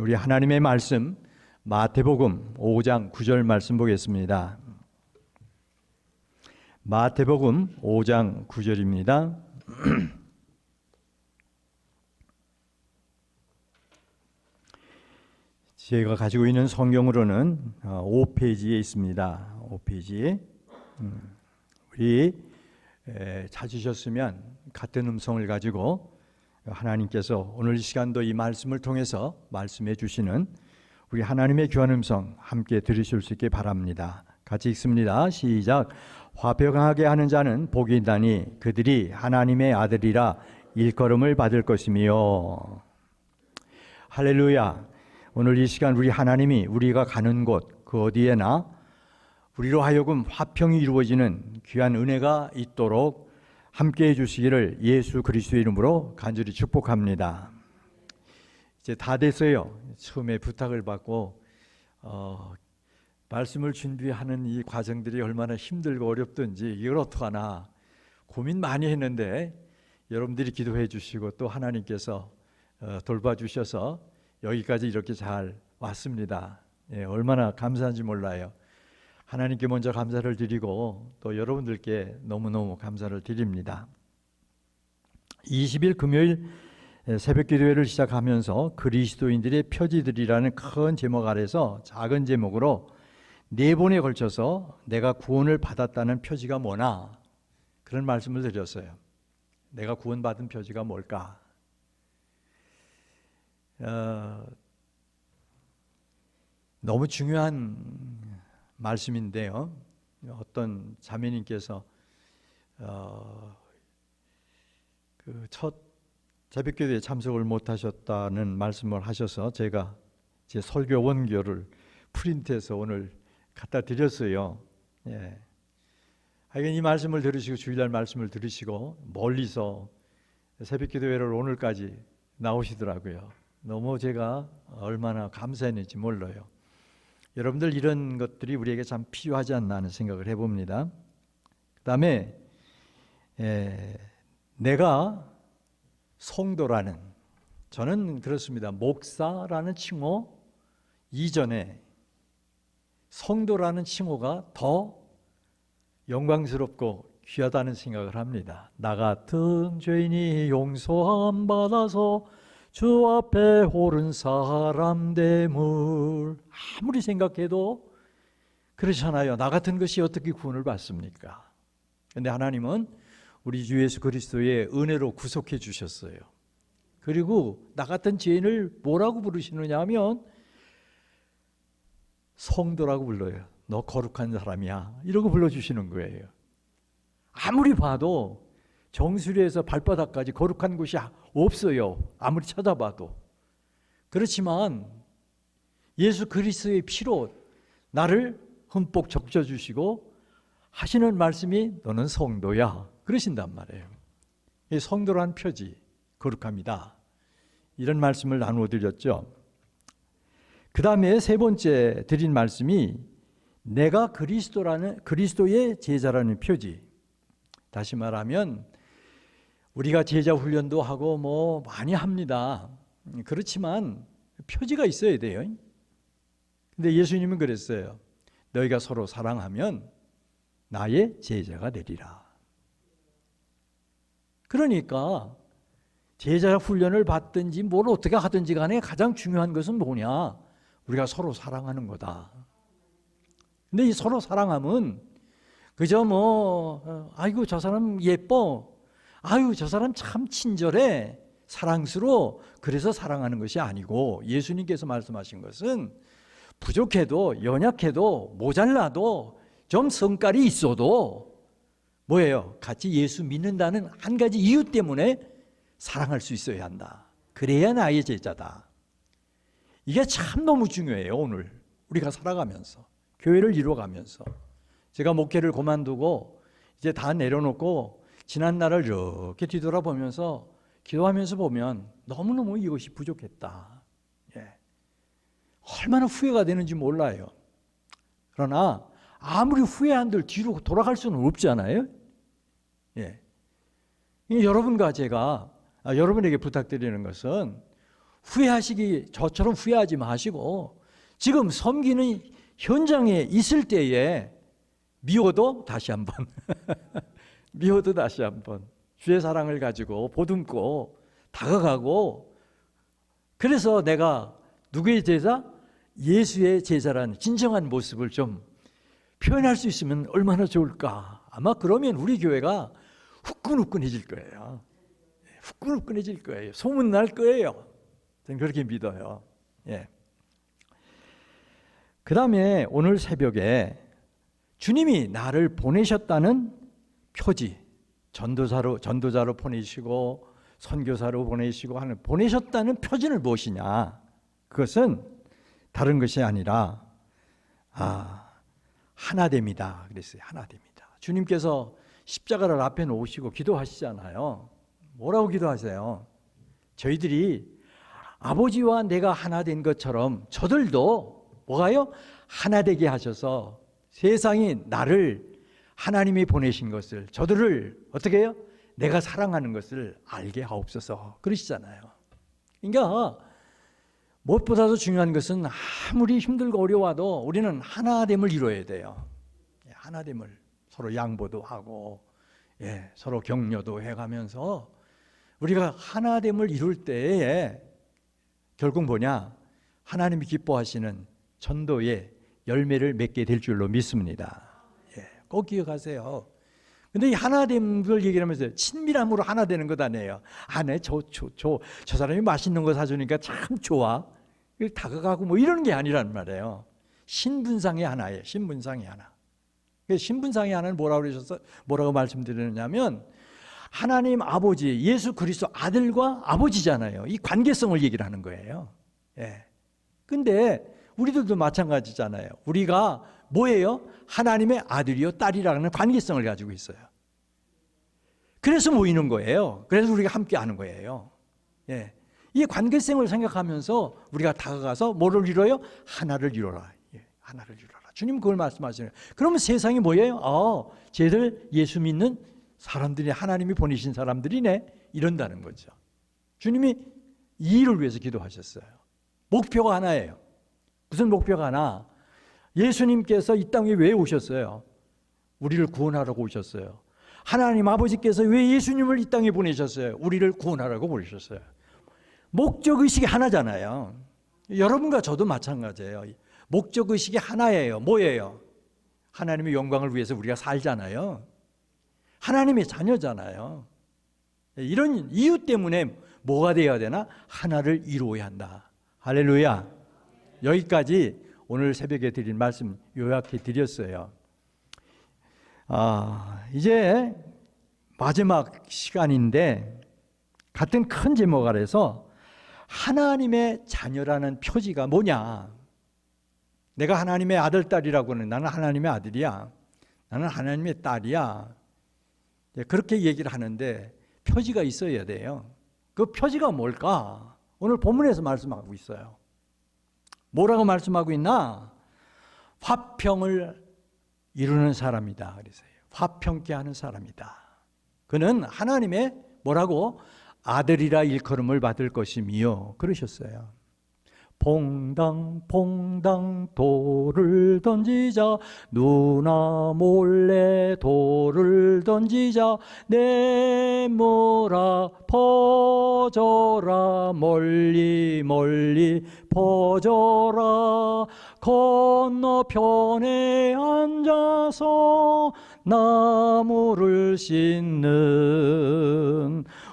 우리 하나님의 말씀 마태복음 5장 9절 말씀 보겠습니다. 마태복음 5장 9절입니다. 제가 가지고 있는 성경으로는 5페이지에 있습니다. 5페이지. 우리 찾으셨으면 같은 음성을 가지고 하나님께서 오늘 이 시간도 이 말씀을 통해서 말씀해 주시는 우리 하나님의 귀한 음성 함께 들으실 수 있게 바랍니다. 같이 읽습니다. 시작. 화평하게 하는 자는 복이 있나니 그들이 하나님의 아들이라 일컬음을 받을 것이며. 할렐루야. 오늘 이 시간 우리 하나님이 우리가 가는 곳 그 어디에나 우리로 하여금 화평이 이루어지는 귀한 은혜가 있도록 함께해 주시기를 예수 그리스도의 이름으로 간절히 축복합니다. 이제 다 됐어요. 처음에 부탁을 받고 말씀을 준비하는 이 과정들이 얼마나 힘들고 어렵든지 이걸 어떡하나 고민 많이 했는데 여러분들이 기도해 주시고 또 하나님께서 돌봐주셔서 여기까지 이렇게 잘 왔습니다. 예, 얼마나 감사한지 몰라요. 하나님께 먼저 감사를 드리고 또 여러분들께 너무너무 감사를 드립니다. 20일 금요일 새벽 기도회를 시작하면서 그리스도인들의 표지들이라는 큰 제목 아래서 작은 제목으로 4번에 걸쳐서 내가 구원을 받았다는 표지가 뭐나 그런 말씀을 드렸어요. 내가 구원받은 표지가 뭘까? 너무 중요한 말씀인데요. 어떤 자매님께서 그 첫 새벽기도에 참석을 못하셨다는 말씀을 하셔서 제가 제 설교 원교를 프린트해서 오늘 갖다 드렸어요. 예. 하여간 이 말씀을 들으시고 주일날 말씀을 들으시고 멀리서 새벽기도회를 오늘까지 나오시더라고요. 너무 제가 얼마나 감사했는지 몰라요. 여러분들 이런 것들이 우리에게 참 필요하지 않나 하는 생각을 해봅니다. 그 다음에 내가 성도라는, 저는 그렇습니다. 목사라는 칭호 이전에 성도라는 칭호가 더 영광스럽고 귀하다는 생각을 합니다. 나 같은 죄인이 용서함 받아서 주 앞에 옳은 사람 됨을, 아무리 생각해도 그렇잖아요. 나 같은 것이 어떻게 구원을 받습니까? 그런데 하나님은 우리 주 예수 그리스도의 은혜로 구속해 주셨어요. 그리고 나 같은 죄인을 뭐라고 부르시느냐 하면 성도라고 불러요. 너 거룩한 사람이야 이러고 불러주시는 거예요. 아무리 봐도 정수리에서 발바닥까지 거룩한 곳이 없어요. 아무리 찾아봐도. 그렇지만 예수 그리스도의 피로 나를 흠뻑 적셔주시고 하시는 말씀이 너는 성도야 그러신단 말이에요. 이 성도란 표지, 거룩합니다. 이런 말씀을 나누어 드렸죠. 그 다음에 세 번째 드린 말씀이 내가 그리스도의 제자라는 표지. 다시 말하면 우리가 제자 훈련도 하고 뭐 많이 합니다. 그렇지만 표지가 있어야 돼요. 근데 예수님은 그랬어요. 너희가 서로 사랑하면 나의 제자가 되리라. 그러니까 제자 훈련을 받든지 뭘 어떻게 하든지 간에 가장 중요한 것은 뭐냐? 우리가 서로 사랑하는 거다. 근데 이 서로 사랑함은 그저 아이고 저 사람 예뻐, 아유 저 사람 참 친절해, 사랑스러워, 그래서 사랑하는 것이 아니고 예수님께서 말씀하신 것은 부족해도 연약해도 모자라도 좀 성깔이 있어도 뭐예요? 같이 예수 믿는다는 한 가지 이유 때문에 사랑할 수 있어야 한다. 그래야 나의 제자다. 이게 참 너무 중요해요. 오늘 우리가 살아가면서 교회를 이루어가면서 제가 목회를 그만두고 이제 다 내려놓고 지난 날을 이렇게 뒤돌아보면서 기도하면서 보면 너무너무 이것이 부족했다. 예. 얼마나 후회가 되는지 몰라요. 그러나 아무리 후회한들 뒤로 돌아갈 수는 없잖아요. 예. 여러분과 제가 여러분에게 부탁드리는 것은 저처럼 후회하지 마시고 지금 섬기는 현장에 있을 때에 미워도 다시 한번 미워도 다시 한번 주의 사랑을 가지고 보듬고 다가가고, 그래서 내가 누구의 제자? 예수의 제자라는 진정한 모습을 좀 표현할 수 있으면 얼마나 좋을까. 아마 그러면 우리 교회가 후끈후끈해질 거예요. 후끈후끈해질 거예요. 소문날 거예요. 저는 그렇게 믿어요. 예. 그 다음에 오늘 새벽에 주님이 나를 보내셨다는 표지, 전도자로 보내시고 선교사로 보내시고 하는 보내셨다는 표지는 무엇이냐? 그것은 다른 것이 아니라 하나됨이다 그랬어요. 하나됨이다. 주님께서 십자가를 앞에 놓으시고 기도하시잖아요. 뭐라고 기도하세요? 저희들이 아버지와 내가 하나 된 것처럼 저들도 뭐가요? 하나 되게 하셔서 세상이 나를, 하나님이 보내신 것을, 저들을 어떻게 해요? 내가 사랑하는 것을 알게 하옵소서 그러시잖아요. 그러니까 무엇보다도 중요한 것은 아무리 힘들고 어려워도 우리는 하나됨을 이루어야 돼요. 하나됨을 서로 양보도 하고 서로 격려도 해가면서 우리가 하나됨을 이룰 때에 결국 뭐냐? 하나님이 기뻐하시는 전도의 열매를 맺게 될 줄로 믿습니다. 꼭 기억하세요. 근데 이 하나됨을 얘기하면서 친밀함으로 하나 되는 것 아니에요. 네, 저 사람이 맛있는 거 사주니까 참 좋아. 다가가고 뭐 이러는 게 아니란 말이에요. 신분상의 하나예요. 신분상의 하나. 신분상의 하나는 뭐라고 말씀드리느냐면 하나님 아버지, 예수 그리스도 아들과 아버지잖아요. 이 관계성을 얘기를 하는 거예요. 근데 우리들도 마찬가지잖아요. 우리가 뭐예요? 하나님의 아들이요 딸이라는 관계성을 가지고 있어요. 그래서 모이는 거예요. 그래서 우리가 함께 하는 거예요. 이 관계성을 생각하면서 우리가 다가가서 뭐를 이뤄요? 하나를 이뤄라. 하나를 이뤄라. 주님 그걸 말씀하시네요. 그러면 세상이 뭐예요? 쟤들 예수 믿는 사람들이 하나님이 보내신 사람들이네. 이런다는 거죠. 주님이 이 일을 위해서 기도하셨어요. 목표가 하나예요. 무슨 목표가 하나? 예수님께서 이 땅에 왜 오셨어요? 우리를 구원하라고 오셨어요. 하나님 아버지께서 왜 예수님을 이 땅에 보내셨어요? 우리를 구원하라고 보내셨어요. 목적의식이 하나잖아요. 여러분과 저도 마찬가지예요. 목적의식이 하나예요. 뭐예요? 하나님의 영광을 위해서 우리가 살잖아요. 하나님의 자녀잖아요. 이런 이유 때문에 뭐가 되어야 되나? 하나를 이루어야 한다. 할렐루야. 여기까지 오늘 새벽에 드린 말씀 요약해 드렸어요. 이제 마지막 시간인데 같은 큰 제목 아래서 하나님의 자녀라는 표지가 뭐냐? 내가 하나님의 아들, 딸이라고는 나는 하나님의 아들이야. 나는 하나님의 딸이야. 그렇게 얘기를 하는데 표지가 있어야 돼요. 그 표지가 뭘까? 오늘 본문에서 말씀하고 있어요. 뭐라고 말씀하고 있나? 화평을 이루는 사람이다. 그래서요. 화평케 하는 사람이다. 그는 하나님의 뭐라고? 아들이라 일컬음을 받을 것이며 그러셨어요. 퐁당 퐁당 돌을 던지자, 누나 몰래 돌을 던지자, 내모라 퍼져라, 멀리 멀리 퍼져라. 건너편에 앉아서 나무를 씻는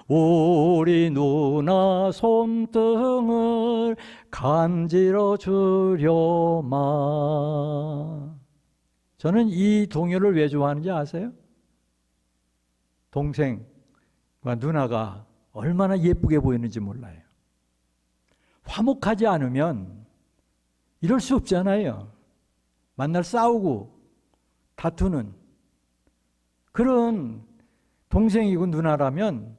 우리 누나 손등을 간지러 주려마. 저는 이 동요를 왜 좋아하는지 아세요? 동생과 누나가 얼마나 예쁘게 보이는지 몰라요. 화목하지 않으면 이럴 수 없잖아요. 만날 싸우고 다투는 그런 동생이고 누나라면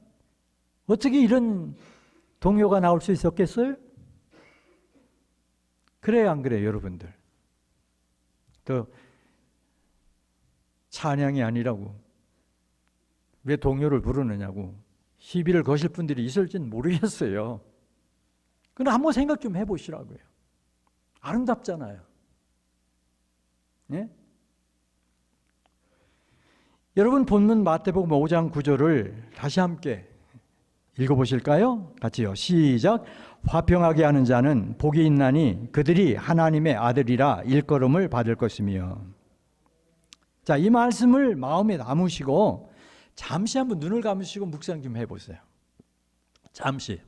어떻게 이런 동요가 나올 수 있었겠어요? 그래요, 안 그래요, 여러분들? 또 찬양이 아니라고 왜 동요를 부르느냐고 시비를 거실 분들이 있을지는 모르겠어요. 그럼 한번 생각 좀 해보시라고요. 아름답잖아요. 네? 여러분 본문 마태복음 5장 9절을 다시 함께 읽어보실까요? 같이요. 시작. 화평하게 하는 자는 복이 있나니 그들이 하나님의 아들이라 일컬음을 받을 것이며. 자, 이 말씀을 마음에 남으시고 잠시 한번 눈을 감으시고 묵상 좀 해보세요. 잠시.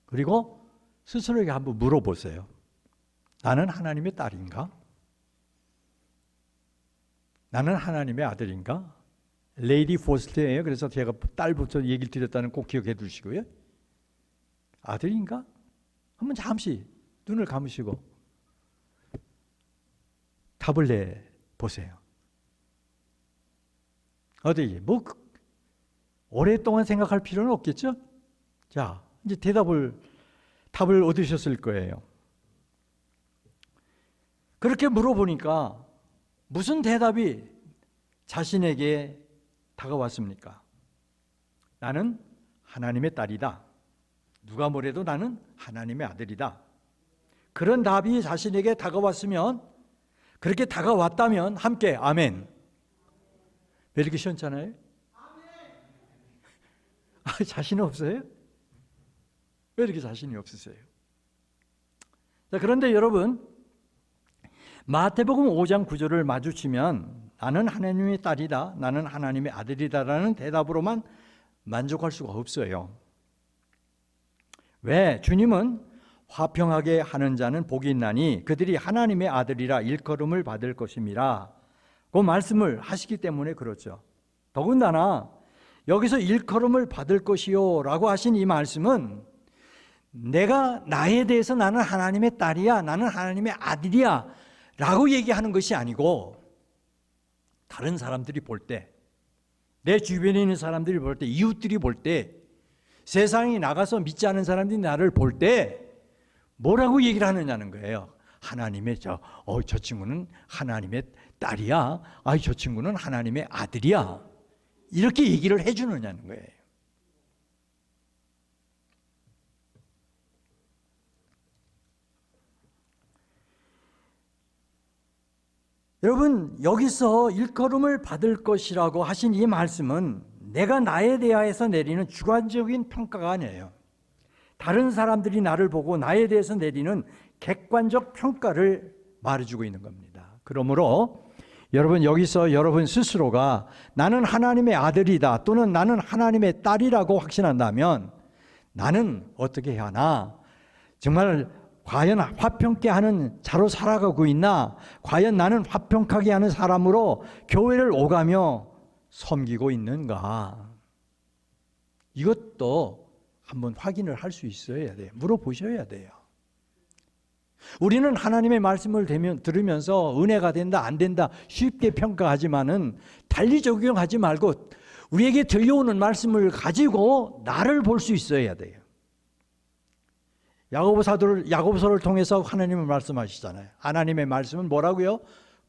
그리고 스스로에게 한번 물어보세요. 나는 하나님의 딸인가? 나는 하나님의 아들인가? 레이디 포스터예요. 그래서 제가 딸부터 얘기를 드렸다는 꼭 기억해 두시고요. 아들인가? 한번 잠시 눈을 감으시고 답을 내보세요. 어디 오랫동안 생각할 필요는 없겠죠? 자, 이제 답을 얻으셨을 거예요. 그렇게 물어보니까 무슨 대답이 자신에게 다가왔습니까? 나는 하나님의 딸이다. 누가 뭐래도 나는 하나님의 아들이다. 그런 답이 자신에게 다가왔으면, 그렇게 다가왔다면 함께 아멘. 왜 이렇게 시원찮아요? 자신 없어요? 왜 이렇게 자신이 없으세요? 자, 그런데 여러분, 마태복음 5장 9절을 마주치면 나는 하나님의 딸이다, 나는 하나님의 아들이다라는 대답으로만 만족할 수가 없어요. 왜? 주님은 화평하게 하는 자는 복이 있나니 그들이 하나님의 아들이라 일컬음을 받을 것임이라 그 말씀을 하시기 때문에 그렇죠. 더군다나 여기서 일컬음을 받을 것이요 라고 하신 이 말씀은 내가 나에 대해서 나는 하나님의 딸이야, 나는 하나님의 아들이야 라고 얘기하는 것이 아니고, 다른 사람들이 볼 때, 내 주변에 있는 사람들이 볼 때, 이웃들이 볼 때, 세상에 나가서 믿지 않은 사람들이 나를 볼 때 뭐라고 얘기를 하느냐는 거예요. 하나님의 저 친구는 하나님의 딸이야, 저 친구는 하나님의 아들이야, 이렇게 얘기를 해주느냐는 거예요. 여러분, 여기서 일컬음을 받을 것이라고 하신 이 말씀은 내가 나에 대하여서 내리는 주관적인 평가가 아니에요. 다른 사람들이 나를 보고 나에 대해서 내리는 객관적 평가를 말해주고 있는 겁니다. 그러므로 여러분, 여기서 여러분 스스로가 나는 하나님의 아들이다 또는 나는 하나님의 딸이라고 확신한다면 나는 어떻게 해야 하나? 정말 과연 화평케 하는 자로 살아가고 있나? 과연 나는 화평하게 하는 사람으로 교회를 오가며 섬기고 있는가? 이것도 한번 확인을 할 수 있어야 돼요. 물어보셔야 돼요. 우리는 하나님의 말씀을 들으면서 은혜가 된다 안 된다 쉽게 평가하지만은 달리 적용하지 말고 우리에게 들려오는 말씀을 가지고 나를 볼 수 있어야 돼요. 야고보서를 통해서 하나님은 말씀하시잖아요. 하나님의 말씀은 뭐라고요?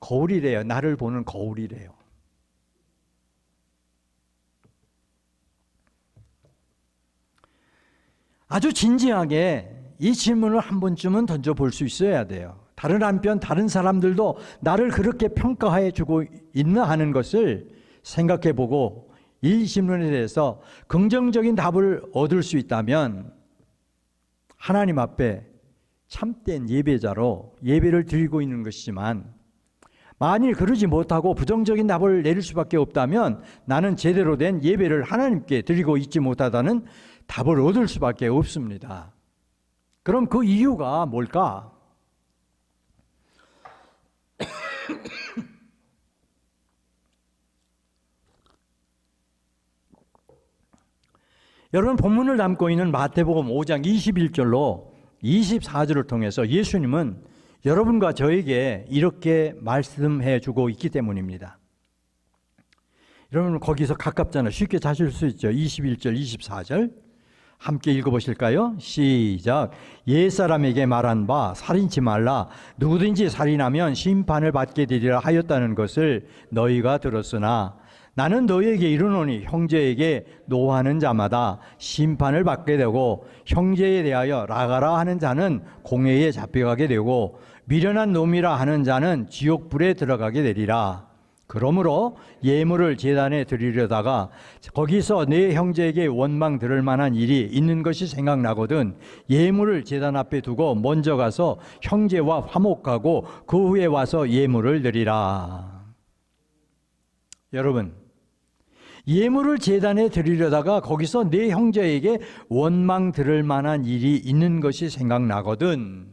거울이래요. 나를 보는 거울이래요. 아주 진지하게 이 질문을 한 번쯤은 던져볼 수 있어야 돼요. 다른 한편 다른 사람들도 나를 그렇게 평가해 주고 있나 하는 것을 생각해 보고 이 질문에 대해서 긍정적인 답을 얻을 수 있다면 하나님 앞에 참된 예배자로 예배를 드리고 있는 것이지만, 만일 그러지 못하고 부정적인 답을 내릴 수밖에 없다면 나는 제대로 된 예배를 하나님께 드리고 있지 못하다는 답을 얻을 수밖에 없습니다. 그럼 그 이유가 뭘까? 여러분, 본문을 담고 있는 마태복음 5장 21절로 24절을 통해서 예수님은 여러분과 저에게 이렇게 말씀해 주고 있기 때문입니다. 여러분, 거기서 가깝잖아요. 쉽게 찾을 수 있죠. 21절, 24절 함께 읽어보실까요? 시작. 옛사람에게 말한 바 살인치 말라, 누구든지 살인하면 심판을 받게 되리라 하였다는 것을 너희가 들었으나 나는 너에게 이르노니 형제에게 노하는 자마다 심판을 받게 되고 형제에 대하여 라가라 하는 자는 공회에 잡혀가게 되고 미련한 놈이라 하는 자는 지옥불에 들어가게 되리라. 그러므로 예물을 제단에 드리려다가 거기서 내 형제에게 원망 들을 만한 일이 있는 것이 생각나거든 예물을 제단 앞에 두고 먼저 가서 형제와 화목하고 그 후에 와서 예물을 드리라. 여러분, 예물을 제단에 드리려다가 거기서 내 형제에게 원망 들을 만한 일이 있는 것이 생각나거든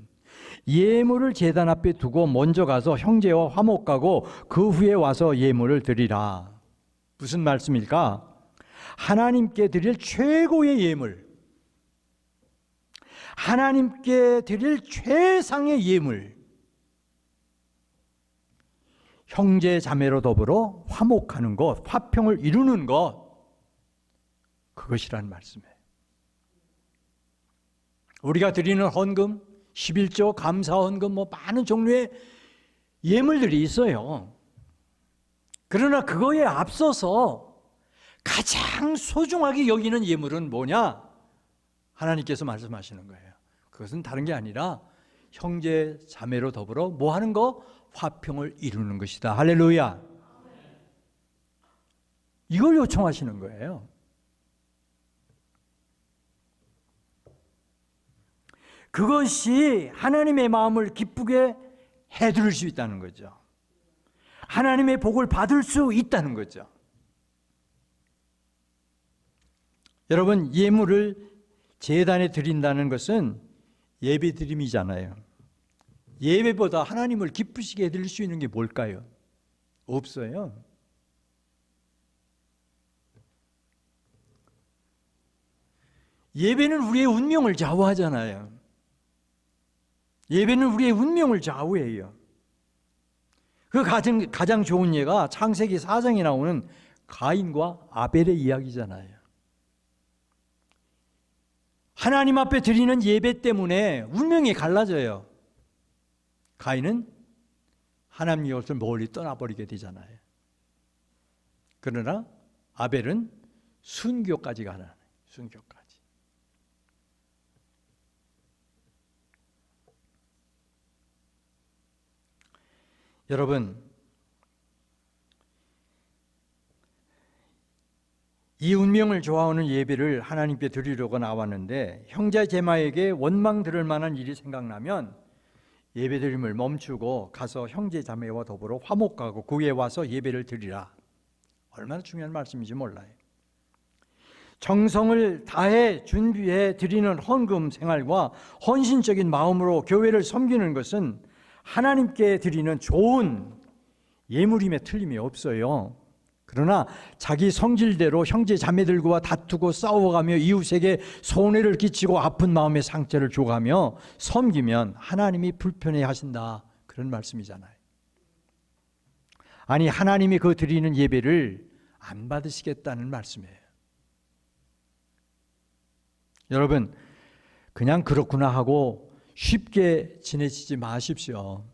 예물을 제단 앞에 두고 먼저 가서 형제와 화목하고 그 후에 와서 예물을 드리라. 무슨 말씀일까? 하나님께 드릴 최고의 예물, 하나님께 드릴 최상의 예물, 형제 자매로 더불어 화목하는 것, 화평을 이루는 것, 그것이라는 말씀이에요. 우리가 드리는 헌금, 11조, 감사헌금, 많은 종류의 예물들이 있어요. 그러나 그거에 앞서서 가장 소중하게 여기는 예물은 뭐냐? 하나님께서 말씀하시는 거예요. 그것은 다른 게 아니라 형제 자매로 더불어 뭐 하는 거? 화평을 이루는 것이다. 할렐루야. 이걸 요청하시는 거예요. 그것이 하나님의 마음을 기쁘게 해줄 수 있다는 거죠. 하나님의 복을 받을 수 있다는 거죠. 여러분, 예물을 제단에 드린다는 것은 예배 드림이잖아요. 예배보다 하나님을 기쁘시게 해드릴 수 있는 게 뭘까요? 없어요. 예배는 우리의 운명을 좌우하잖아요. 예배는 우리의 운명을 좌우해요. 그 가장 좋은 예가 창세기 4장에 나오는 가인과 아벨의 이야기잖아요. 하나님 앞에 드리는 예배 때문에 운명이 갈라져요. 가인은 하나님 곁을 멀리 떠나버리게 되잖아요. 그러나 아벨은 순교까지 가는, 순교까지. 여러분, 이 운명을 좋아하는 예배를 하나님께 드리려고 나왔는데 형제 제마에게 원망 들을 만한 일이 생각나면 예배드림을 멈추고 가서 형제 자매와 더불어 화목하고 그 위에 와서 예배를 드리라. 얼마나 중요한 말씀인지 몰라요. 정성을 다해 준비해 드리는 헌금 생활과 헌신적인 마음으로 교회를 섬기는 것은 하나님께 드리는 좋은 예물임에 틀림이 없어요. 그러나 자기 성질대로 형제 자매들과 다투고 싸워가며 이웃에게 손해를 끼치고 아픈 마음의 상처를 줘가며 섬기면 하나님이 불편해 하신다, 그런 말씀이잖아요. 아니, 하나님이 그 드리는 예배를 안 받으시겠다는 말씀이에요. 여러분, 그냥 그렇구나 하고 쉽게 지내시지 마십시오.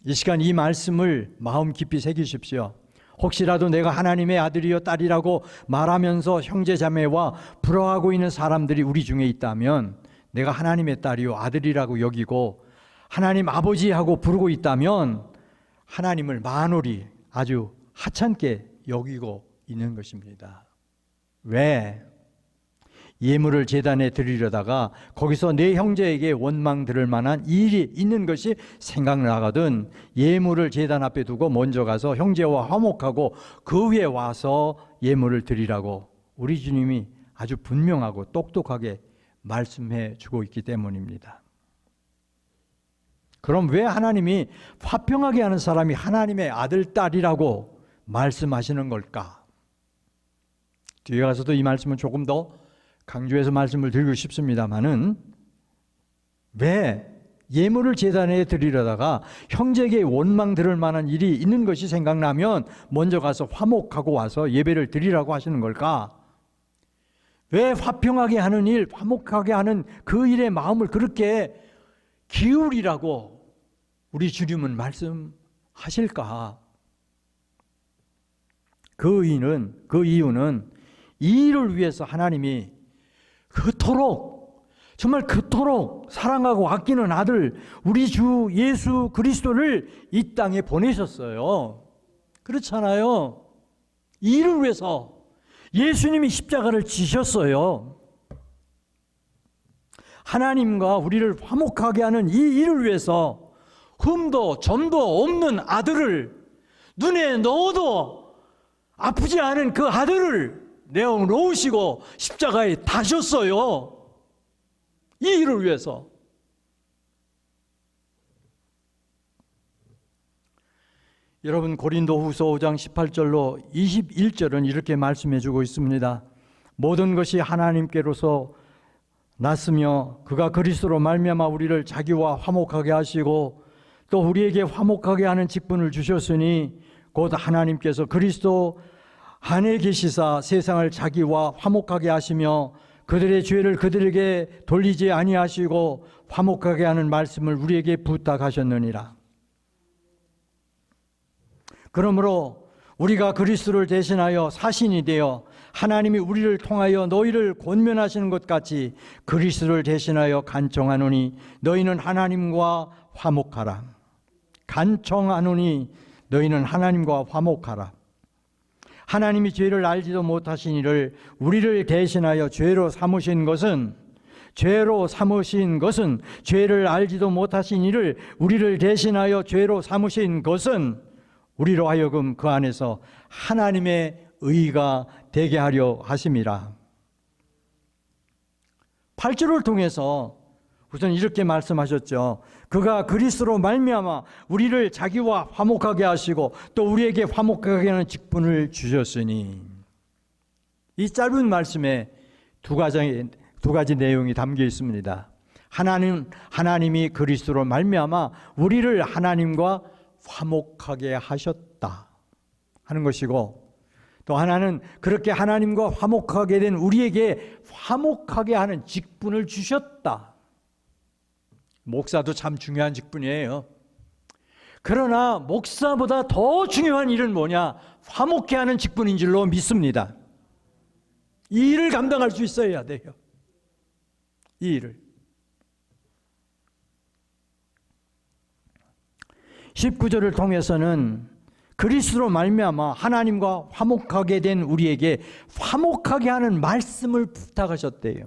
이 시간 이 말씀을 마음 깊이 새기십시오. 혹시라도 내가 하나님의 아들이요 딸이라고 말하면서 형제 자매와 부러워하고 있는 사람들이 우리 중에 있다면, 내가 하나님의 딸이요 아들이라고 여기고 하나님 아버지하고 부르고 있다면 하나님을 만홀히 아주 하찮게 여기고 있는 것입니다. 왜? 예물을 제단에 드리려다가 거기서 내 형제에게 원망 들을 만한 일이 있는 것이 생각나거든 예물을 제단 앞에 두고 먼저 가서 형제와 화목하고 그 위에 와서 예물을 드리라고 우리 주님이 아주 분명하고 똑똑하게 말씀해 주고 있기 때문입니다. 그럼 왜 하나님이 화평하게 하는 사람이 하나님의 아들, 딸이라고 말씀하시는 걸까? 뒤에 가서도 이 말씀은 조금 더 강조해서 말씀을 드리고 싶습니다만은, 왜 예물을 제단에 드리려다가 형제에게 원망 들을 만한 일이 있는 것이 생각나면 먼저 가서 화목하고 와서 예배를 드리라고 하시는 걸까? 왜 화평하게 하는 일, 화목하게 하는 그 일에 마음을 그렇게 기울이라고 우리 주님은 말씀하실까? 그 이유는 이 일을 위해서 하나님이 정말 그토록 사랑하고 아끼는 아들 우리 주 예수 그리스도를 이 땅에 보내셨어요. 그렇잖아요. 이 일을 위해서 예수님이 십자가를 지셨어요. 하나님과 우리를 화목하게 하는 이 일을 위해서 흠도 점도 없는 아들을, 눈에 넣어도 아프지 않은 그 아들을 내어놓으시고 십자가에 다셨어요. 이 일을 위해서. 여러분, 고린도후서 5장 18절로 21절은 이렇게 말씀해 주고 있습니다. 모든 것이 하나님께로서 났으며 그가 그리스도로 말미암아 우리를 자기와 화목하게 하시고 또 우리에게 화목하게 하는 직분을 주셨으니 곧 하나님께서 그리스도 안에 계시사 세상을 자기와 화목하게 하시며 그들의 죄를 그들에게 돌리지 아니하시고 화목하게 하는 말씀을 우리에게 부탁하셨느니라. 그러므로 우리가 그리스도를 대신하여 사신이 되어 하나님이 우리를 통하여 너희를 권면하시는 것 같이 그리스도를 대신하여 간청하노니 너희는 하나님과 화목하라. 간청하노니 너희는 하나님과 화목하라. 하나님이 죄를 알지도 못하신 이를 우리를 대신하여 죄로 삼으신 것은 죄를 알지도 못하신 이를 우리를 대신하여 죄로 삼으신 것은 우리로 하여금 그 안에서 하나님의 의가 되게 하려 하심이라. 8절을 통해서 우선 이렇게 말씀하셨죠. 그가 그리스도로 말미암아 우리를 자기와 화목하게 하시고 또 우리에게 화목하게 하는 직분을 주셨으니. 이 짧은 말씀에 두 가지 내용이 담겨 있습니다. 하나님이 그리스도로 말미암아 우리를 하나님과 화목하게 하셨다 하는 것이고, 또 하나는 그렇게 하나님과 화목하게 된 우리에게 화목하게 하는 직분을 주셨다. 목사도 참 중요한 직분이에요. 그러나 목사보다 더 중요한 일은 뭐냐? 화목케 하는 직분인 줄로 믿습니다. 이 일을 감당할 수 있어야 돼요. 이 일을. 19절을 통해서는 그리스도로 말미암아 하나님과 화목하게 된 우리에게 화목하게 하는 말씀을 부탁하셨대요.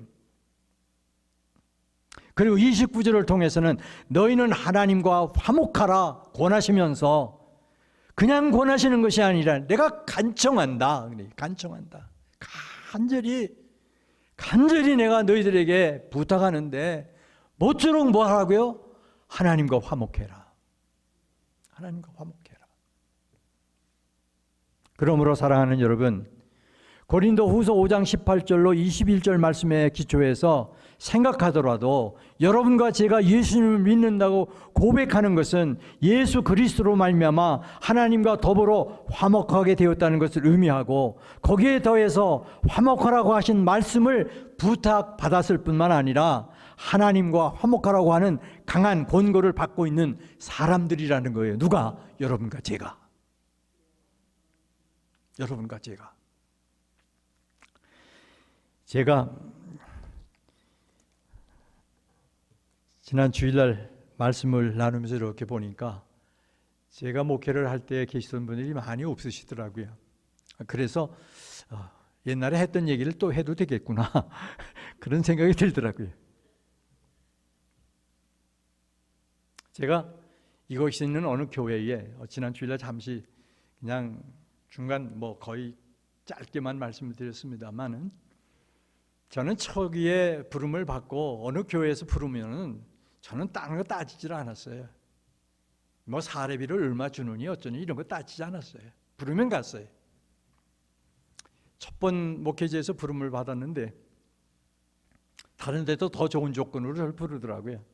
그리고 29절을 통해서는 너희는 하나님과 화목하라 권하시면서 그냥 권하시는 것이 아니라 내가 간청한다. 간절히 내가 너희들에게 부탁하는데 모쪼록 뭐 하라고요? 하나님과 화목해라. 하나님과 화목해라. 그러므로 사랑하는 여러분, 고린도후서 5장 18절로 21절 말씀에 기초해서 생각하더라도 여러분과 제가 예수님을 믿는다고 고백하는 것은 예수 그리스도로 말미암아 하나님과 더불어 화목하게 되었다는 것을 의미하고, 거기에 더해서 화목하라고 하신 말씀을 부탁받았을 뿐만 아니라 하나님과 화목하라고 하는 강한 권고를 받고 있는 사람들이라는 거예요. 누가? 여러분과 제가. 여러분과 제가 지난 주일날 말씀을 나누면서 이렇게 보니까 제가 목회를 할 때 계시던 분들이 많이 없으시더라고요. 그래서 옛날에 했던 얘기를 또 해도 되겠구나 그런 생각이 들더라고요. 제가 이곳에 있는 어느 교회에 지난 주일날 잠시 그냥 중간 거의 짧게만 말씀을 드렸습니다만은, 저는 초기에 부름을 받고 어느 교회에서 부르면은 저는 다른 거 따지질 않았어요. 사례비를 얼마 주느니 어쩌니 이런 거 따지지 않았어요. 부르면 갔어요. 첫 번 목회지에서 부름을 받았는데 다른 데도 더 좋은 조건으로 저를 부르더라고요.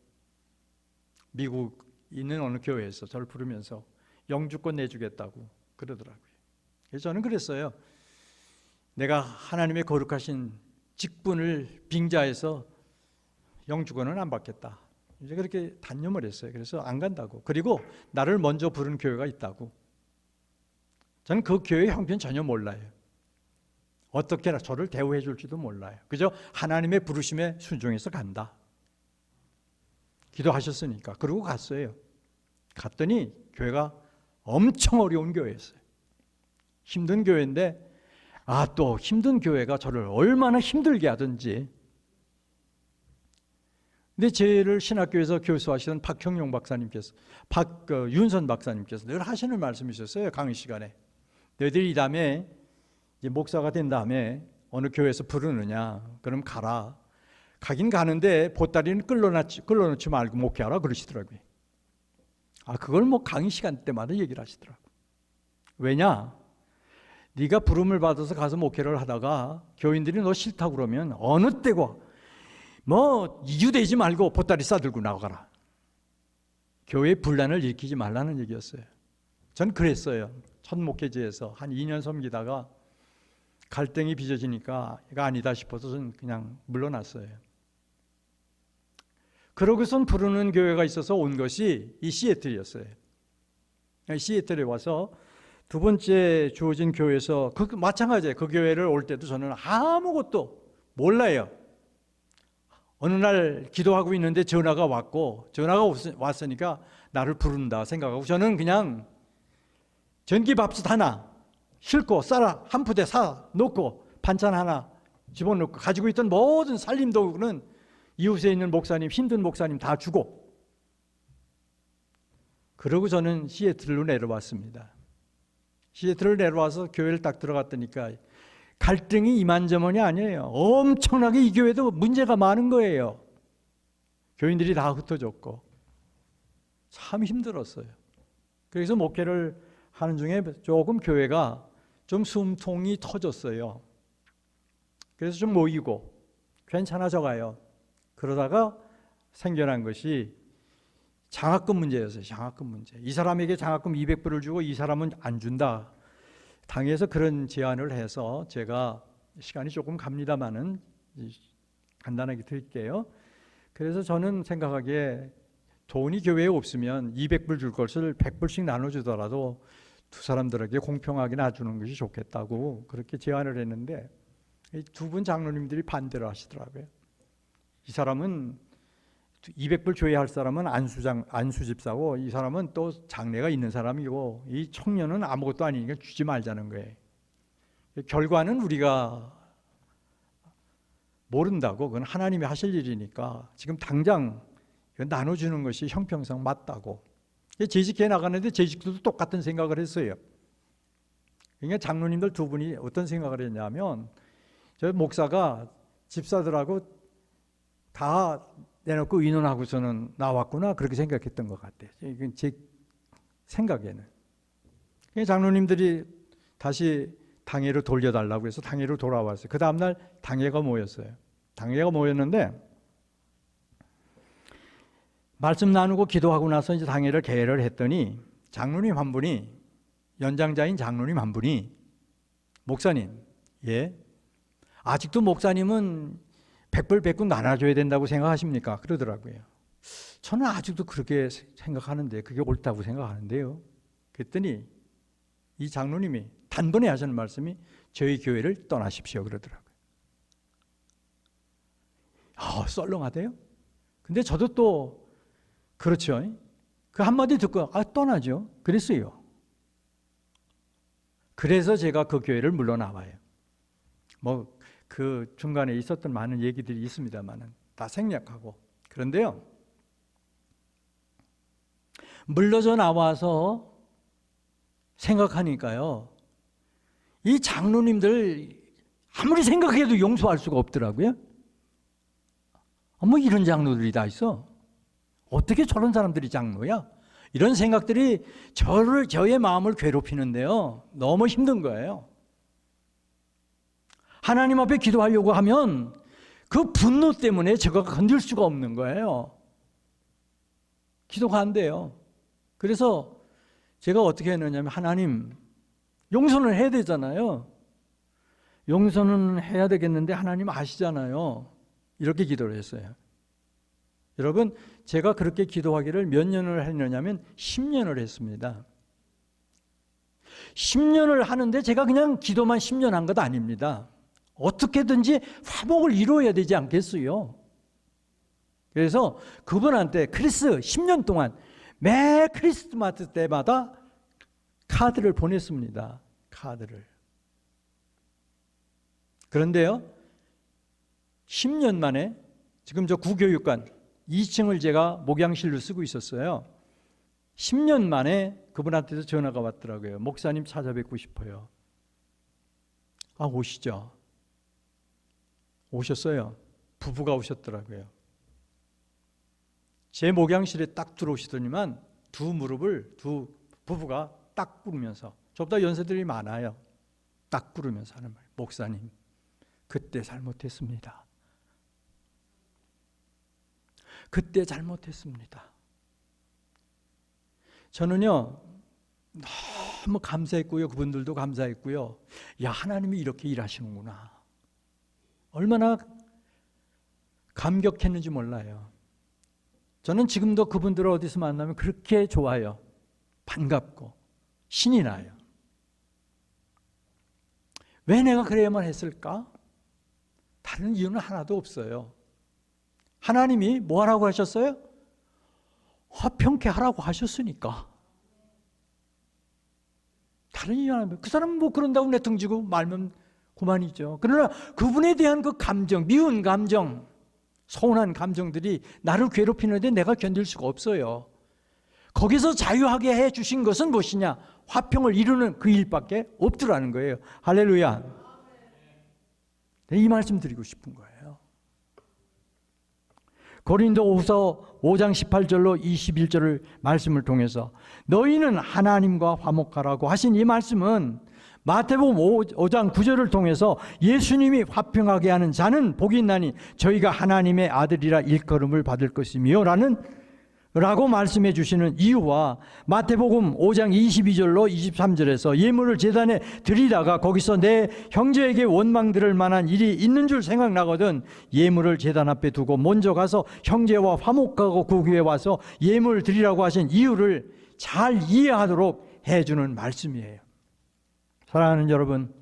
미국 있는 어느 교회에서 저를 부르면서 영주권 내주겠다고 그러더라고요. 그래서 저는 그랬어요. 내가 하나님의 거룩하신 직분을 빙자해서 영주권은 안 받겠다. 이제 그렇게 단념을 했어요. 그래서 안 간다고. 그리고 나를 먼저 부른 교회가 있다고. 저는 그 교회 형편 전혀 몰라요. 어떻게 저를 대우해 줄지도 몰라요. 그저 하나님의 부르심에 순종해서 간다. 기도하셨으니까. 그러고 갔어요. 갔더니 교회가 엄청 어려운 교회였어요. 힘든 교회인데 또 힘든 교회가 저를 얼마나 힘들게 하든지. 근데 저를 신학교에서 교수하시던 박형용 박사님께서 윤선 박사님께서 늘 하시는 말씀이 있었어요. 강의 시간에. 너희들이 이 다음에 이제 목사가 된 다음에 어느 교회에서 부르느냐 그럼 가라. 가긴 가는데 보따리는 끌어놓지 말고 목회하라 그러시더라고요. 그걸 뭐 강의 시간 때마다 얘기를 하시더라고요. 왜냐? 네가 부름을 받아서 가서 목회를 하다가 교인들이 너 싫다고 그러면 어느 때고 뭐 이유되지 말고 보따리 싸들고 나가라. 교회에 분란을 일으키지 말라는 얘기였어요. 전 그랬어요. 첫 목회지에서 한 2년 섬기다가 갈등이 빚어지니까 이거 아니다 싶어서 저는 그냥 물러났어요. 그러고선 부르는 교회가 있어서 온 것이 이 시애틀이었어요. 시애틀에 와서 두 번째 주어진 교회에서 마찬가지예요. 그 교회를 올 때도 저는 아무것도 몰라요. 어느 날 기도하고 있는데 전화가 왔고 전화가 왔으니까 나를 부른다 생각하고 저는 그냥 전기밥솥 하나 싣고 쌀 한 푸대 사 놓고 반찬 하나 집어넣고 가지고 있던 모든 살림 도구는 이웃에 있는 목사님, 힘든 목사님 다 주고 그러고 저는 시애틀로 내려왔습니다. 시애틀을 내려와서 교회를 딱 들어갔더니까 갈등이 이만저만이 아니에요. 엄청나게 이 교회도 문제가 많은 거예요. 교인들이 다 흩어졌고 참 힘들었어요. 그래서 목회를 하는 중에 조금 교회가 좀 숨통이 터졌어요. 그래서 좀 모이고 괜찮아져 가요. 그러다가 생겨난 것이 장학금 문제였어요. 장학금 문제. 이 사람에게 장학금 200불을 주고 이 사람은 안 준다. 당에서 그런 제안을 해서 제가 시간이 조금 갑니다만은 간단하게 드릴게요. 그래서 저는 생각하기에 돈이 교회에 없으면 200불 줄 것을 100불씩 나눠주더라도 두 사람들에게 공평하게 놔주는 것이 좋겠다고 그렇게 제안을 했는데 두 분 장로님들이 반대를 하시더라고요. 이 사람은 200불 줘야 할 사람은 안수 집사고 이 사람은 또 장래가 있는 사람이고 이 청년은 아무것도 아니니까 주지 말자는 거예요. 결과는 우리가 모른다고 그건 하나님이 하실 일이니까 지금 당장 나눠주는 것이 형평상 맞다고. 재직해 나가는데 재직도 똑같은 생각을 했어요. 그러니까 장로님들 두 분이 어떤 생각을 했냐면 저 목사가 집사들하고 다 내놓고 의논하고서는 나왔구나 그렇게 생각했던 것 같아요. 이건 제 생각에는. 장로님들이 다시 당회로 돌려달라고 해서 당회로 돌아왔어요. 그 다음날 당회가 모였어요. 당회가 모였는데 말씀 나누고 기도하고 나서 이제 당회를 개회를 했더니 장로님 한 분이 연장자인 장로님 한 분이 목사님, 아직도 목사님은 100불 100군 나눠줘야 된다고 생각하십니까? 그러더라고요. 저는 아직도 그렇게 생각하는데 그게 옳다고 생각하는데요. 그랬더니 이 장로님이 단번에 하시는 말씀이 저희 교회를 떠나십시오 그러더라고요. 썰렁하대요. 근데 저도 또 그렇죠. 그 한마디 듣고 떠나죠. 그랬어요. 그래서 제가 그 교회를 물러나와요. 그 중간에 있었던 많은 얘기들이 있습니다만은 다 생략하고. 그런데요, 물러져 나와서 생각하니까요, 이 장로님들 아무리 생각해도 용서할 수가 없더라고요. 이런 장로들이 다 있어. 어떻게 저런 사람들이 장로야? 이런 생각들이 저의 마음을 괴롭히는데요, 너무 힘든 거예요. 하나님 앞에 기도하려고 하면 그 분노 때문에 제가 건들 수가 없는 거예요. 기도가 안 돼요. 그래서 제가 어떻게 했느냐면 하나님, 용서는 해야 되잖아요. 용서는 해야 되겠는데 하나님 아시잖아요. 이렇게 기도를 했어요. 여러분, 제가 그렇게 기도하기를 몇 년을 했느냐면 10년을 했습니다. 10년을 하는데 제가 그냥 기도만 10년 한 것 아닙니다. 어떻게든지 화목을 이루어야 되지 않겠어요? 그래서 그분한테 10년 동안 매 크리스마스 때마다 카드를 보냈습니다. 카드를. 그런데요, 10년 만에 지금 저 구교육관 2층을 제가 목양실로 쓰고 있었어요. 10년 만에 그분한테서 전화가 왔더라고요. 목사님 찾아뵙고 싶어요. 아, 오시죠. 오셨어요. 부부가 오셨더라고요. 제 목양실에 딱 들어오시더니만 두 무릎을 두 부부가 딱 꿇으면서, 저보다 연세들이 많아요. 딱 꿇으면서 하는 말. 목사님, 그때 잘못했습니다. 그때 잘못했습니다. 저는요, 너무 감사했고요. 그분들도 감사했고요. 야, 하나님이 이렇게 일하시는구나. 얼마나 감격했는지 몰라요. 저는 지금도 그분들을 어디서 만나면 그렇게 좋아요. 반갑고 신이 나요. 왜 내가 그래야만 했을까? 다른 이유는 하나도 없어요. 하나님이 뭐 하라고 하셨어요? 화평케 하라고 하셨으니까. 다른 이유 하나는, 그 사람은 뭐 그런다고 내 등지고 말면 그만이죠. 그러나 그분에 대한 그 감정, 미운 감정, 서운한 감정들이 나를 괴롭히는데 내가 견딜 수가 없어요. 거기서 자유하게 해 주신 것은 무엇이냐? 화평을 이루는 그 일밖에 없더라는 거예요. 할렐루야. 이 말씀 드리고 싶은 거예요. 고린도후서 5장 18절로 21절을 말씀을 통해서 너희는 하나님과 화목하라고 하신 이 말씀은 마태복음 5장 9절을 통해서 예수님이 화평하게 하는 자는 복이 있나니 저희가 하나님의 아들이라 일컬음을 받을 것이며 라고 말씀해 주시는 이유와 마태복음 5장 22절로 23절에서 예물을 제단에 드리다가 거기서 내 형제에게 원망 들을 만한 일이 있는 줄 생각나거든 예물을 제단 앞에 두고 먼저 가서 형제와 화목하고 그 교회에 와서 예물을 드리라고 하신 이유를 잘 이해하도록 해주는 말씀이에요. 사랑하는 여러분,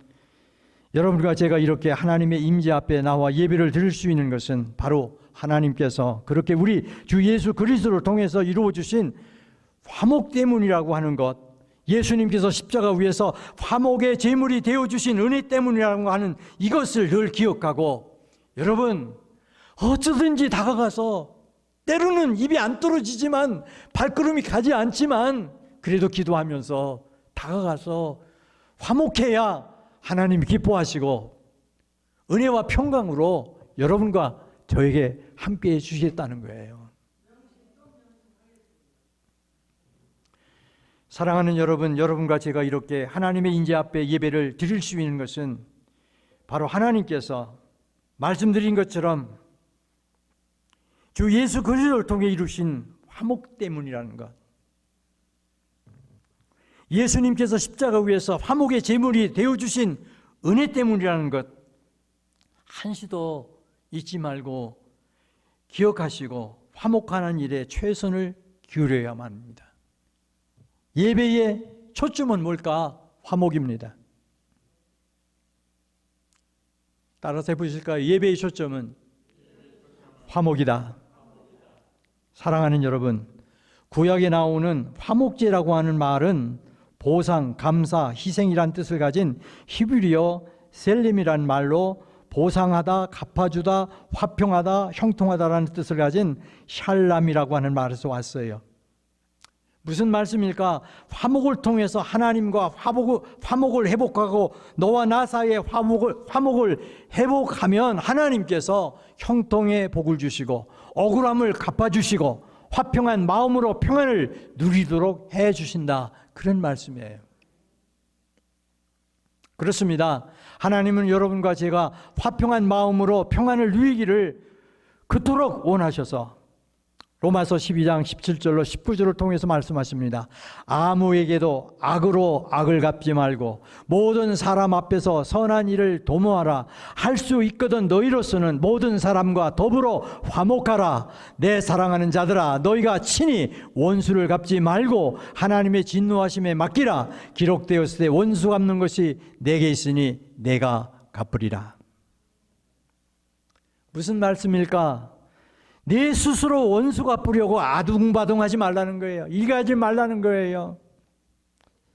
여러분과 제가 이렇게 하나님의 임재 앞에 나와 예배를 드릴 수 있는 것은 바로 하나님께서 그렇게 우리 주 예수 그리스도를 통해서 이루어 주신 화목 때문이라고 하는 것, 예수님께서 십자가 위에서 화목의 제물이 되어 주신 은혜 때문이라고 하는 이것을 늘 기억하고, 여러분 어쩌든지 다가가서, 때로는 입이 안 떨어지지만 발걸음이 가지 않지만 그래도 기도하면서 다가가서 화목해야 하나님이 기뻐하시고 은혜와 평강으로 여러분과 저에게 함께해 주시겠다는 거예요. 사랑하는 여러분, 여러분과 제가 이렇게 하나님의 임재 앞에 예배를 드릴 수 있는 것은 바로 하나님께서 말씀드린 것처럼 주 예수 그리스도를 통해 이루신 화목 때문이라는 것, 예수님께서 십자가 위에서 화목의 제물이 되어주신 은혜 때문이라는 것 한시도 잊지 말고 기억하시고 화목하는 일에 최선을 기울여야만 합니다. 예배의 초점은 뭘까? 화목입니다. 따라서 해보실까요? 예배의 초점은 화목이다. 사랑하는 여러분, 구약에 나오는 화목제라고 하는 말은 보상, 감사, 희생이란 뜻을 가진 히브리어 셀림이란 말로 보상하다, 갚아주다, 화평하다, 형통하다라는 뜻을 가진 샬람이라고 하는 말에서 왔어요. 무슨 말씀일까? 화목을 통해서 하나님과 화목을 회복하고 너와 나 사이의 화목을 회복하면 하나님께서 형통의 복을 주시고 억울함을 갚아주시고 화평한 마음으로 평안을 누리도록 해주신다, 그런 말씀이에요. 그렇습니다. 하나님은 여러분과 제가 화평한 마음으로 평안을 누리기를 그토록 원하셔서 로마서 12장 17절로 19절을 통해서 말씀하십니다. 아무에게도 악으로 악을 갚지 말고 모든 사람 앞에서 선한 일을 도모하라. 할 수 있거든 너희로서는 모든 사람과 더불어 화목하라. 내 사랑하는 자들아, 너희가 친히 원수를 갚지 말고 하나님의 진노하심에 맡기라. 기록되었을 때 원수 갚는 것이 내게 있으니 내가 갚으리라. 무슨 말씀일까? 네 스스로 원수 갚으려고 아둥바둥하지 말라는 거예요. 일가지 말라는 거예요.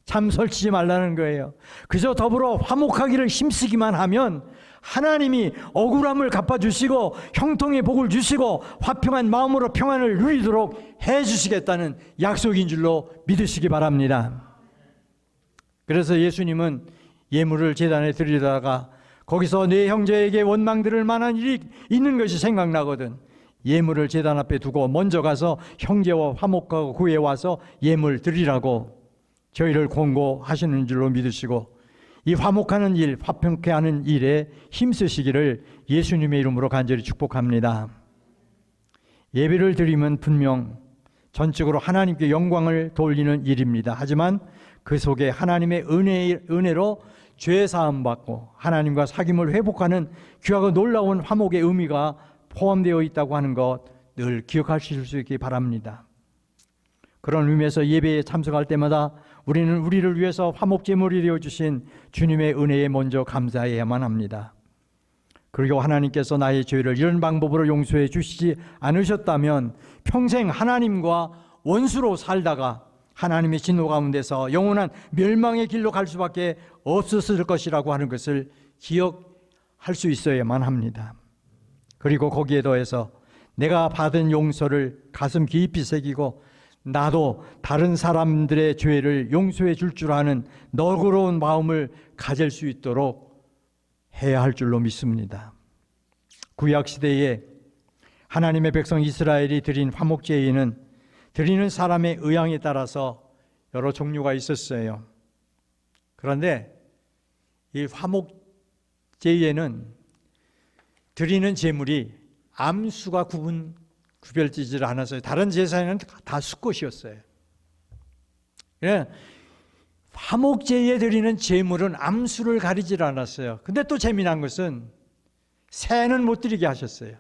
참 설치지 말라는 거예요. 그저 더불어 화목하기를 힘쓰기만 하면 하나님이 억울함을 갚아주시고 형통의 복을 주시고 화평한 마음으로 평안을 누리도록 해주시겠다는 약속인 줄로 믿으시기 바랍니다. 그래서 예수님은 예물을 제단에 드리다가 거기서 내 형제에게 원망 들을 만한 일이 있는 것이 생각나거든 예물을 제단 앞에 두고 먼저 가서 형제와 화목하고 구해 와서 예물 드리라고 저희를 권고하시는 줄로 믿으시고 이 화목하는 일, 화평케 하는 일에 힘쓰시기를 예수님의 이름으로 간절히 축복합니다. 예배를 드리면 분명 전적으로 하나님께 영광을 돌리는 일입니다. 하지만 그 속에 하나님의 은혜로 죄 사함 받고 하나님과 사귐을 회복하는 귀하고 놀라운 화목의 의미가 포함되어 있다고 하는 것 늘 기억하실 수 있기 바랍니다. 그런 의미에서 예배에 참석할 때마다 우리는 우리를 위해서 화목제물이 되어주신 주님의 은혜에 먼저 감사해야만 합니다. 그리고 하나님께서 나의 죄를 이런 방법으로 용서해 주시지 않으셨다면 평생 하나님과 원수로 살다가 하나님의 진노 가운데서 영원한 멸망의 길로 갈 수밖에 없었을 것이라고 하는 것을 기억할 수 있어야만 합니다. 그리고 거기에 더해서 내가 받은 용서를 가슴 깊이 새기고 나도 다른 사람들의 죄를 용서해 줄 줄 아는 너그러운 마음을 가질 수 있도록 해야 할 줄로 믿습니다. 구약시대에 하나님의 백성 이스라엘이 드린 화목제에는 드리는 사람의 의향에 따라서 여러 종류가 있었어요. 그런데 이 화목제에는 드리는 제물이 암수가 구별되지 않았어요. 다른 제사에는 다 수꽃이었어요. 화목제에 드리는 제물은 암수를 가리지 않았어요. 근데 또 재미난 것은 새는 못 드리게 하셨어요.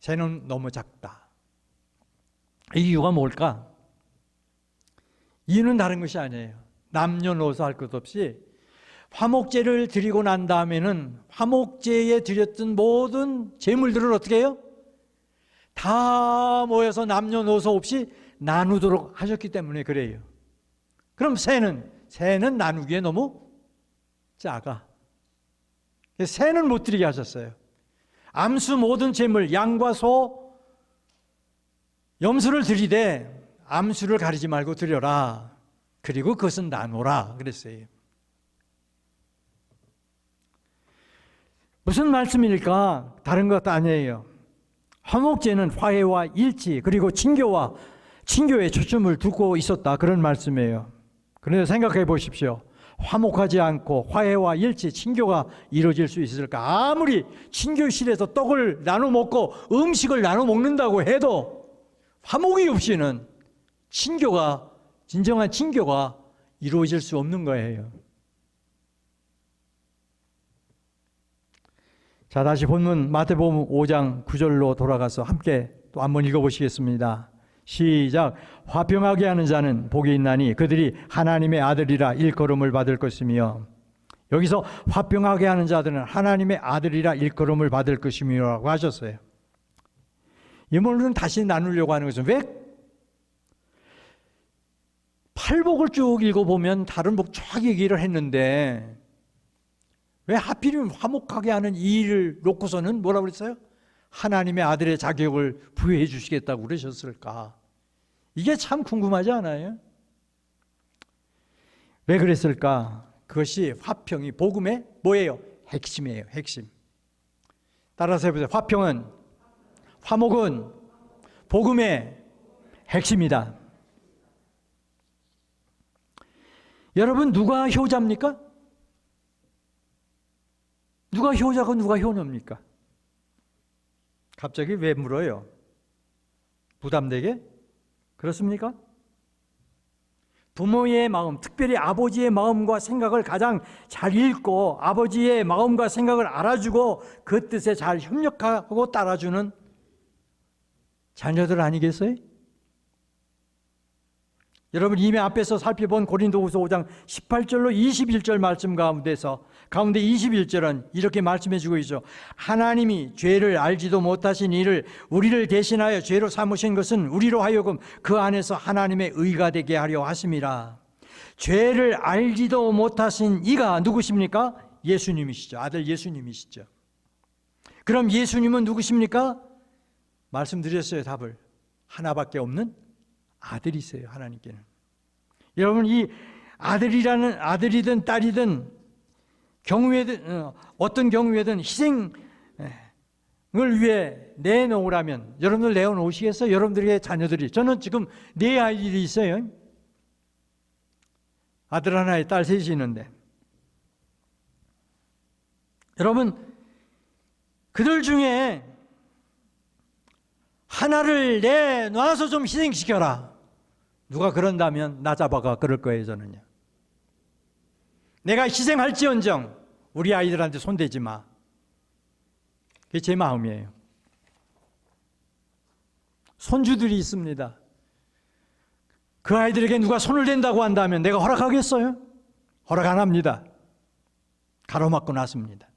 새는 너무 작다. 이 이유가 뭘까? 이유는 다른 것이 아니에요. 남녀노소 할 것 없이 화목제를 드리고 난 다음에는 화목제에 드렸던 모든 제물들을 어떻게 해요? 다 모여서 남녀노소 없이 나누도록 하셨기 때문에 그래요. 그럼 새는 나누기에 너무 작아. 새는 못 드리게 하셨어요. 암수 모든 제물 양과 소 염소를 드리되 암수를 가리지 말고 드려라. 그리고 그것은 나누라 그랬어요. 무슨 말씀일까? 다른 것도 아니에요. 화목제는 화해와 일치 그리고 친교에 초점을 두고 있었다 그런 말씀이에요. 그런데 생각해 보십시오. 화목하지 않고 화해와 일치, 친교가 이루어질 수 있을까? 아무리 친교실에서 떡을 나눠 먹고 음식을 나눠 먹는다고 해도 화목이 없이는 진정한 친교가 이루어질 수 없는 거예요. 자, 다시 본문 마태복음 5장 9절로 돌아가서 함께 또 한번 읽어보시겠습니다. 시작. 화평하게 하는 자는 복이 있나니 그들이 하나님의 아들이라 일컬음을 받을 것이며. 여기서 화평하게 하는 자들은 하나님의 아들이라 일컬음을 받을 것이며라고 하셨어요. 이 말은 다시 나누려고 하는 것은 왜 팔복을 쭉 읽어보면 다른 복 쫙 얘기를 했는데 왜 하필이면 화목하게 하는 이 일을 놓고서는 뭐라고 그랬어요? 하나님의 아들의 자격을 부여해 주시겠다고 그러셨을까? 이게 참 궁금하지 않아요? 왜 그랬을까? 그것이 화평이 복음의 뭐예요? 핵심이에요. 핵심. 따라서 해보세요. 화목은 복음의 핵심이다. 여러분 누가 효자입니까? 누가 효자고 누가 효녀입니까? 갑자기 왜 물어요? 부담되게? 그렇습니까? 부모의 마음, 특별히 아버지의 마음과 생각을 가장 잘 읽고 아버지의 마음과 생각을 알아주고 그 뜻에 잘 협력하고 따라주는 자녀들 아니겠어요? 여러분 이미 앞에서 살펴본 고린도후서 5장 18절로 21절 말씀 가운데 21절은 이렇게 말씀해 주고 있죠. 하나님이 죄를 알지도 못하신 이를 우리를 대신하여 죄로 삼으신 것은 우리로 하여금 그 안에서 하나님의 의가 되게 하려 하심이라. 죄를 알지도 못하신 이가 누구십니까? 예수님이시죠. 아들 예수님이시죠. 그럼 예수님은 누구십니까? 말씀드렸어요. 답을. 하나밖에 없는 아들이세요. 하나님께는. 여러분 이 아들이든 딸이든 경우에든 어떤 경우에든 희생을 위해 내놓으라면 여러분들 내어놓으시겠어요? 여러분들의 자녀들이. 저는 지금 4아이들이 있어요. 아들 하나에 딸 셋이 있는데 여러분 그들 중에 하나를 내놔서 좀 희생시켜라. 누가 그런다면 나 잡아가 그럴 거예요. 저는요. 내가 희생할지언정 우리 아이들한테 손대지 마. 그게 제 마음이에요. 손주들이 있습니다. 그 아이들에게 누가 손을 댄다고 한다면 내가 허락하겠어요? 허락 안 합니다. 가로막고 났습니다.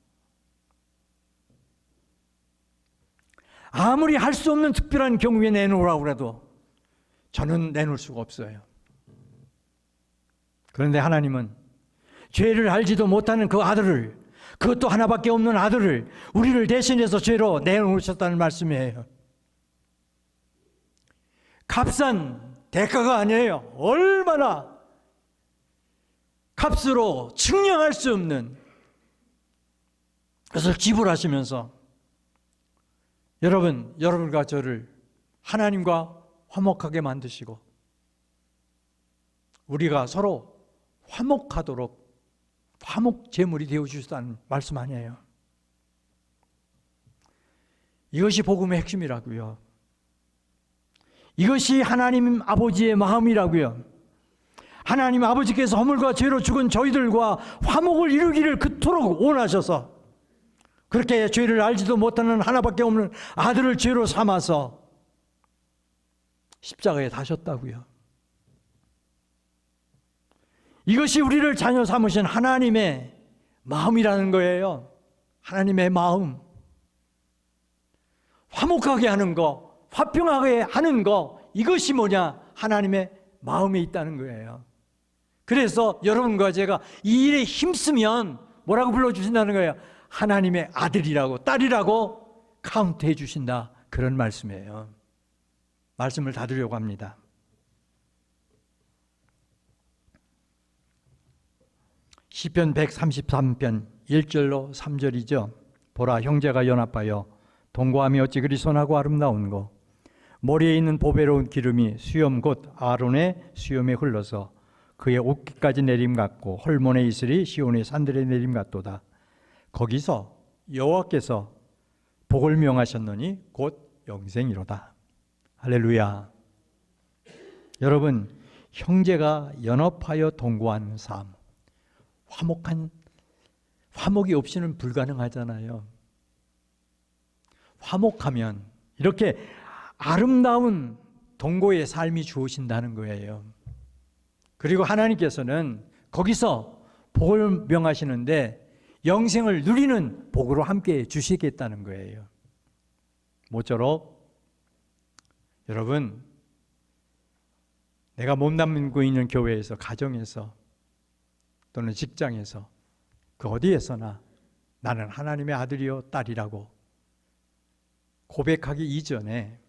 아무리 할 수 없는 특별한 경우에 내놓으라고 해도 저는 내놓을 수가 없어요. 그런데 하나님은 죄를 알지도 못하는 그 아들을, 그것도 하나밖에 없는 아들을 우리를 대신해서 죄로 내놓으셨다는 말씀이에요. 값싼 대가가 아니에요. 얼마나 값으로 측량할 수 없는 것을 지불하시면서 여러분과 저를 하나님과 화목하게 만드시고 우리가 서로 화목하도록 화목 제물이 되어 주셨다는 말씀 아니에요. 이것이 복음의 핵심이라고요. 이것이 하나님 아버지의 마음이라고요. 하나님 아버지께서 허물과 죄로 죽은 저희들과 화목을 이루기를 그토록 원하셔서 그렇게 죄를 알지도 못하는 하나밖에 없는 아들을 죄로 삼아서 십자가에 다셨다고요. 이것이 우리를 자녀 삼으신 하나님의 마음이라는 거예요. 하나님의 마음. 화목하게 하는 거, 화평하게 하는 거, 이것이 뭐냐? 하나님의 마음에 있다는 거예요. 그래서 여러분과 제가 이 일에 힘쓰면 뭐라고 불러주신다는 거예요? 하나님의 아들이라고 딸이라고 카운트해 주신다. 그런 말씀이에요. 말씀을 닫으려고 합니다. 시편 133편 1절로 3절이죠. 보라 형제가 연합하여 동거함이 어찌 그리 선하고 아름다운고 머리에 있는 보배로운 기름이 수염 곧 아론의 수염에 흘러서 그의 옷깃까지 내림 같고 헐몬의 이슬이 시온의 산들의 내림 같도다. 거기서 여호와께서 복을 명하셨느니 곧 영생이로다. 할렐루야. 여러분 형제가 연합하여 동거하는 삶, 화목이 없이는 불가능하잖아요. 화목하면 이렇게 아름다운 동거의 삶이 주어진다는 거예요. 그리고 하나님께서는 거기서 복을 명하시는데 영생을 누리는 복으로 함께 주시겠다는 거예요. 모쪼록 여러분 내가 몸담고 있는 교회에서, 가정에서 또는 직장에서 그 어디에서나 나는 하나님의 아들이요 딸이라고 고백하기 이전에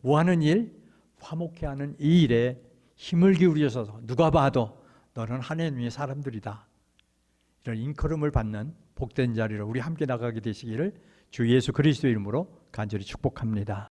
뭐하는 일? 화목해하는 이 일에 힘을 기울여서 누가 봐도 너는 하나님의 사람들이다. 이런 인커름을 받는 복된 자리로 우리 함께 나가게 되시기를 주 예수 그리스도의 이름으로 간절히 축복합니다.